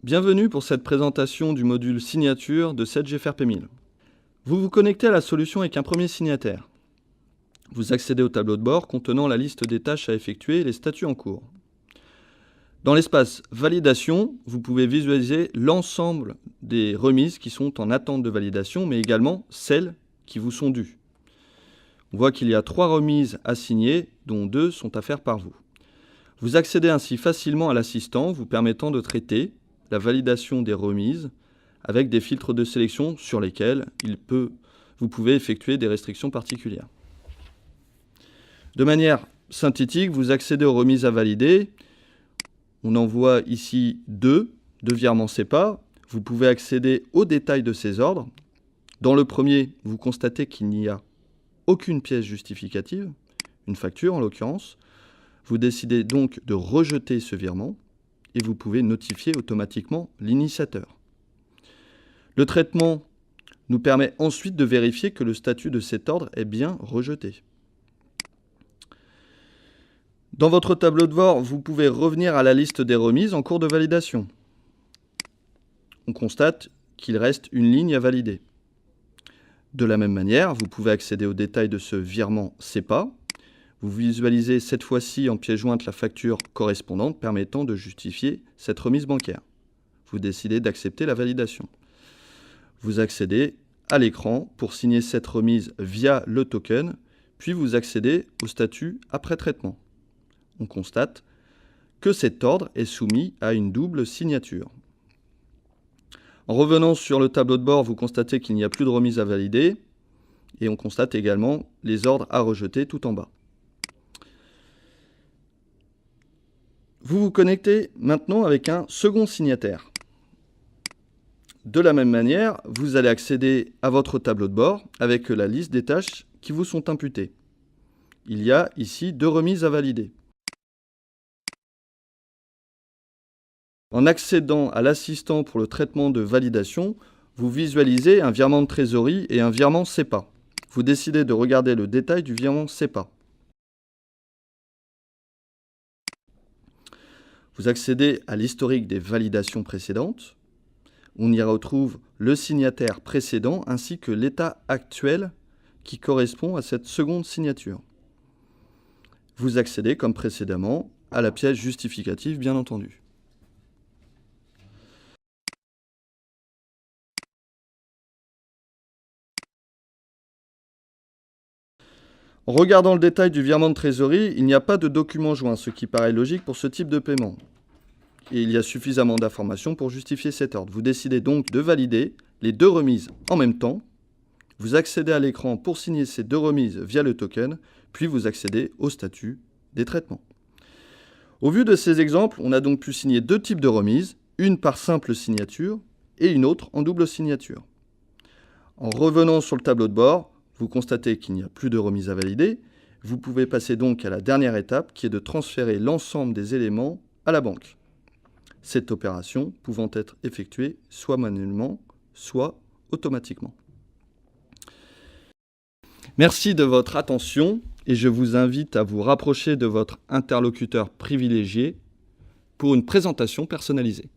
Bienvenue pour cette présentation du module signature de 7GFRP 1000. Vous vous connectez à la solution avec un premier signataire. Vous accédez au tableau de bord contenant la liste des tâches à effectuer et les statuts en cours. Dans l'espace validation, vous pouvez visualiser l'ensemble des remises qui sont en attente de validation, mais également celles qui vous sont dues. On voit qu'il y a 3 remises à signer, dont 2 sont à faire par vous. Vous accédez ainsi facilement à l'assistant, vous permettant de traiter la validation des remises avec des filtres de sélection sur lesquels vous pouvez effectuer des restrictions particulières. De manière synthétique, vous accédez aux remises à valider. On en voit ici 2 virements SEPA. Vous pouvez accéder aux détails de ces ordres. Dans le premier, vous constatez qu'il n'y a aucune pièce justificative, une facture en l'occurrence. Vous décidez donc de rejeter ce virement et vous pouvez notifier automatiquement l'initiateur. Le traitement nous permet ensuite de vérifier que le statut de cet ordre est bien rejeté. Dans votre tableau de bord, vous pouvez revenir à la liste des remises en cours de validation. On constate qu'il reste une ligne à valider. De la même manière, vous pouvez accéder aux détails de ce virement SEPA. Vous visualisez cette fois-ci en pièce jointe la facture correspondante permettant de justifier cette remise bancaire. Vous décidez d'accepter la validation. Vous accédez à l'écran pour signer cette remise via le token, puis vous accédez au statut après traitement. On constate que cet ordre est soumis à une double signature. En revenant sur le tableau de bord, vous constatez qu'il n'y a plus de remise à valider et on constate également les ordres à rejeter tout en bas. Vous vous connectez maintenant avec un second signataire. De la même manière, vous allez accéder à votre tableau de bord avec la liste des tâches qui vous sont imputées. Il y a ici 2 remises à valider. En accédant à l'assistant pour le traitement de validation, vous visualisez un virement de trésorerie et un virement SEPA. Vous décidez de regarder le détail du virement SEPA. Vous accédez à l'historique des validations précédentes. On y retrouve le signataire précédent ainsi que l'état actuel qui correspond à cette seconde signature. Vous accédez, comme précédemment, à la pièce justificative, bien entendu. En regardant le détail du virement de trésorerie, il n'y a pas de document joint, ce qui paraît logique pour ce type de paiement. Et il y a suffisamment d'informations pour justifier cet ordre. Vous décidez donc de valider les 2 remises en même temps. Vous accédez à l'écran pour signer ces 2 remises via le token, puis vous accédez au statut des traitements. Au vu de ces exemples, on a donc pu signer 2 types de remises, une par simple signature et une autre en double signature. En revenant sur le tableau de bord, vous constatez qu'il n'y a plus de remise à valider. Vous pouvez passer donc à la dernière étape qui est de transférer l'ensemble des éléments à la banque. Cette opération pouvant être effectuée soit manuellement, soit automatiquement. Merci de votre attention et je vous invite à vous rapprocher de votre interlocuteur privilégié pour une présentation personnalisée.